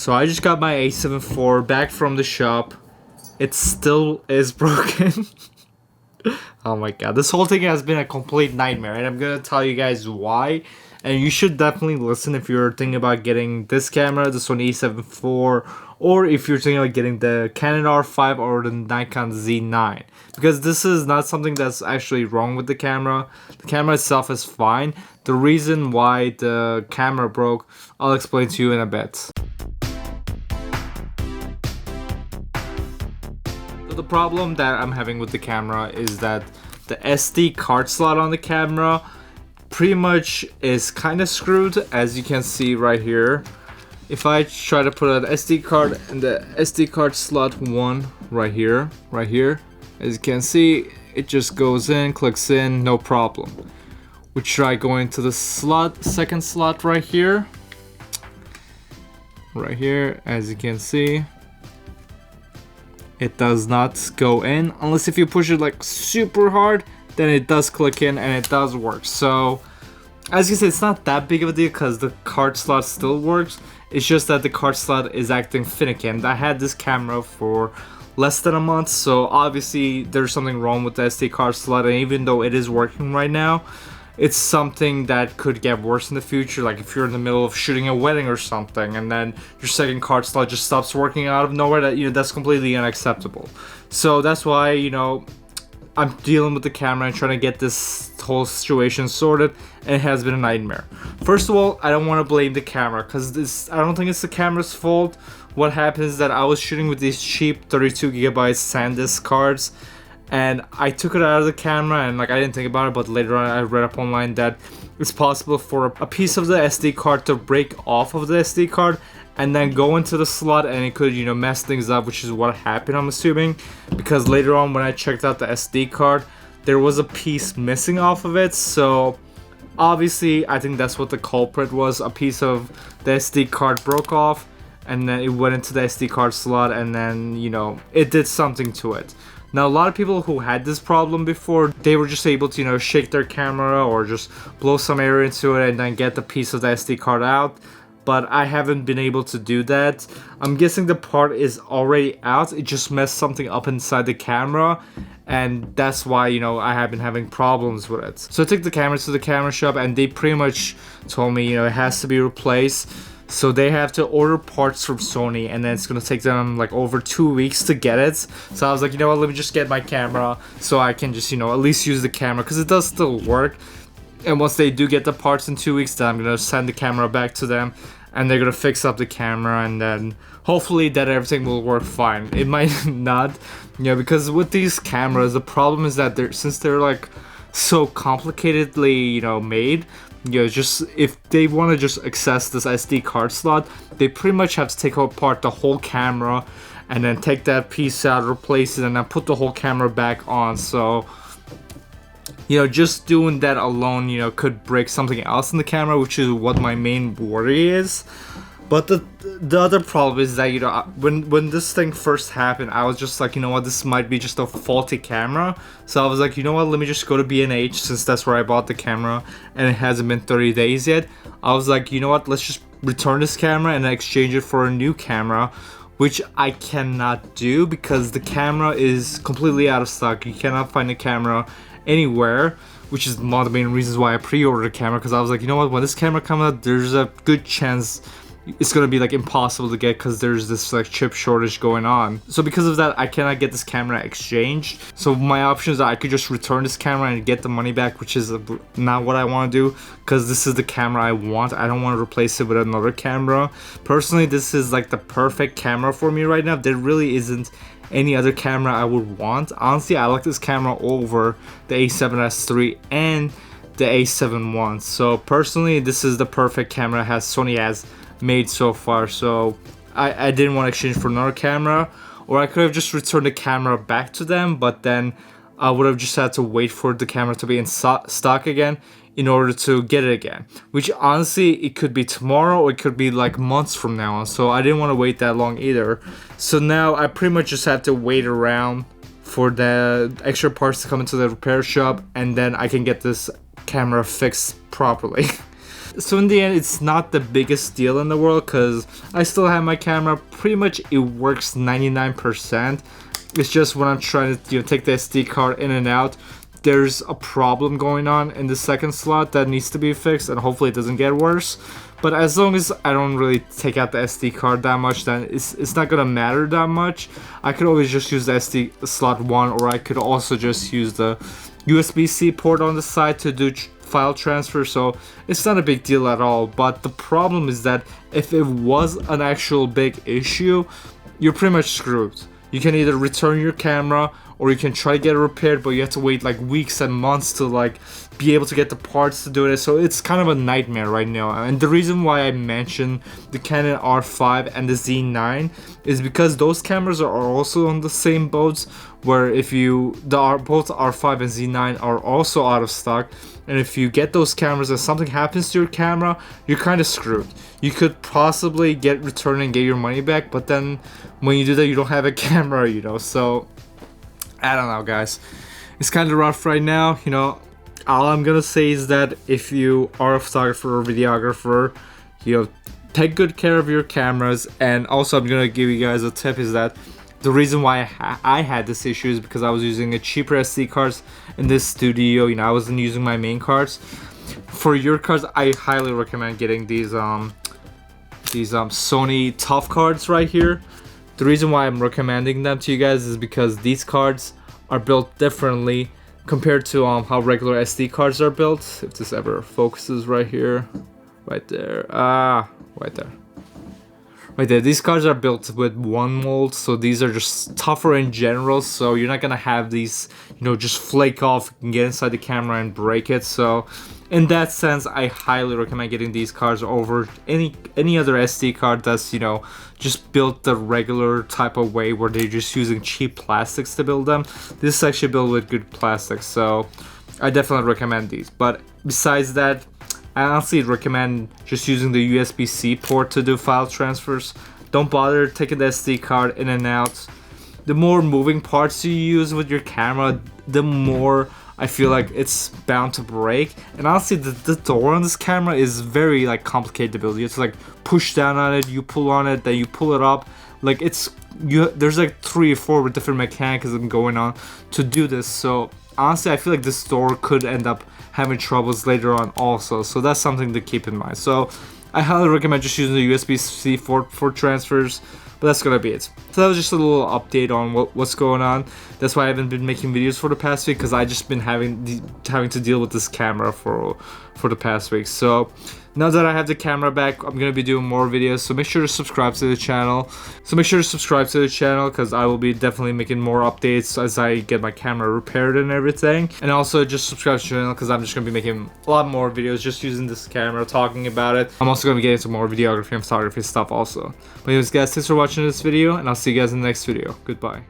So I just got my A7IV back from the shop. It still is broken. Oh my god, this whole thing has been a complete nightmare, and I'm gonna tell you guys why. And you should definitely listen if you're thinking about getting this camera, the Sony A7IV, or if you're thinking about getting the Canon R5 or the Nikon Z9. Because this is not something that's actually wrong with the camera. The camera itself is fine. The reason why the camera broke, I'll explain to you in a bit. So the problem that I'm having with the camera is that the SD card slot on the camera pretty much is kind of screwed, as you can see right here. If I try to put an SD card in the SD card slot 1 right here, as you can see, it just goes in, clicks in, no problem. We try going to the slot, second slot right here, as you can see. It does not go in unless if you push it like super hard, then it does click in and it does work. So as you can see, it's not that big of a deal because the card slot still works. It's just that the card slot is acting finicky, and I had this camera for less than a month, so obviously there's something wrong with the SD card slot. And even though it is working right now, it's something that could get worse in the future. Like if you're in the middle of shooting a wedding or something and then your second card slot just stops working out of nowhere, that that's completely unacceptable. So that's why I'm dealing with the camera and trying to get this whole situation sorted, and it has been a nightmare. First of all, I don't want to blame the camera because I don't think it's the camera's fault. What happened is that I was shooting with these cheap 32GB SanDisk cards, and I took it out of the camera and I didn't think about it, but later on I read up online that it's possible for a piece of the SD card to break off of the SD card and then go into the slot, and it could mess things up, which is what happened, I'm assuming, because later on when I checked out the SD card, there was a piece missing off of it. So obviously I think that's what the culprit was. A piece of the SD card broke off and then it went into the SD card slot, and then it did something to it. Now, a lot of people who had this problem before, they were just able to, shake their camera or just blow some air into it and then get the piece of the SD card out. But I haven't been able to do that. I'm guessing the part is already out. It just messed something up inside the camera, and that's why, I have been having problems with it. So I took the camera to the camera shop, and they pretty much told me, it has to be replaced. So they have to order parts from Sony, and then it's gonna take them over 2 weeks to get it. So I was like, what, let me just get my camera so I can just, at least use the camera, because it does still work. And once they do get the parts in 2 weeks, then I'm gonna send the camera back to them, and they're gonna fix up the camera, and then hopefully that everything will work fine. It might not, because with these cameras, the problem is that since they're so complicatedly, made, just if they want to just access this SD card slot, they pretty much have to take apart the whole camera and then take that piece out, replace it, and then put the whole camera back on. So just doing that alone, could break something else in the camera, which is what my main worry is. But the other problem is that, when this thing first happened, I was just like, what, this might be just a faulty camera. So I was like, what, let me just go to B&H, since that's where I bought the camera, and it hasn't been 30 days yet. I was like, what, let's just return this camera and exchange it for a new camera, which I cannot do because the camera is completely out of stock. You cannot find the camera anywhere, which is one of the main reasons why I pre-ordered a camera, because I was like, what, when this camera comes out, there's a good chance it's gonna be impossible to get because there's this chip shortage going on. So because of that, I cannot get this camera exchanged. So my options are I could just return this camera and get the money back, which is not what I want to do, because this is the camera I want. I don't want to replace it with another camera. Personally, this is the perfect camera for me right now. There really isn't any other camera I would want. Honestly, I like this camera over the A7S III and the A7 I. So personally, this is the perfect camera Sony has made so far. So I didn't want to exchange for another camera, or I could have just returned the camera back to them, but then I would have just had to wait for the camera to be in stock again in order to get it again, which honestly, it could be tomorrow or it could be months from now on. So I didn't want to wait that long either. So now I pretty much just have to wait around for the extra parts to come into the repair shop, and then I can get this camera fixed properly. So in the end, it's not the biggest deal in the world because I still have my camera. Pretty much it works 99%. It's just when I'm trying to take the SD card in and out, there's a problem going on in the second slot that needs to be fixed, and hopefully it doesn't get worse. But as long as I don't really take out the SD card that much, then it's not gonna matter that much. I could always just use the SD slot 1, or I could also just use the USB-C port on the side to do file transfer, so it's not a big deal at all. But the problem is that if it was an actual big issue, you're pretty much screwed. You can either return your camera or you can try to get it repaired, but you have to wait like weeks and months to like be able to get the parts to do it. So it's kind of a nightmare right now. And the reason why I mentioned the Canon R5 and the Z9 is because those cameras are also on the same boats, where if both R5 and Z9 are also out of stock, and if you get those cameras and something happens to your camera, you're kind of screwed. You could possibly get returned and get your money back, but then when you do that, you don't have a camera, so I don't know, guys. It's kind of rough right now, All I'm gonna say is that if you are a photographer or videographer, take good care of your cameras. And also, I'm gonna give you guys a tip, is that the reason why I had this issue is because I was using a cheaper SD cards in this studio. I wasn't using my main cards. For your cards, I highly recommend getting these Sony Tough cards right here. The reason why I'm recommending them to you guys is because these cards are built differently compared to how regular SD cards are built. If this ever focuses right here, right there, right there. These cards are built with one mold, so these are just tougher in general. So you're not gonna have these, just flake off and get inside the camera and break it. So in that sense, I highly recommend getting these cards over any other SD card that's just built the regular type of way, where they're just using cheap plastics to build them. This is actually built with good plastics, so I definitely recommend these. But besides that, I honestly recommend just using the USB-C port to do file transfers. Don't bother taking the SD card in and out. The more moving parts you use with your camera, the more I feel like it's bound to break. And honestly, the door on this camera is very complicated to build. You have to push down on it, you pull on it, then you pull it up. There's 3 or 4 different mechanisms going on to do this. So honestly, I feel like this door could end up having troubles later on also, so that's something to keep in mind. So I highly recommend just using the USB-C for transfers, but that's gonna be it. So that was just a little update on what's going on. That's why I haven't been making videos for the past week, because I just been having to deal with this camera for the past week. So now that I have the camera back, I'm gonna be doing more videos, so make sure to subscribe to the channel. Because I will be definitely making more updates as I get my camera repaired and everything. And also just subscribe to the channel, because I'm just gonna be making a lot more videos just using this camera, talking about it. I'm also gonna be getting into more videography and photography stuff also. But anyways, guys, thanks for watching this video, and I'll see you guys in the next video. Goodbye.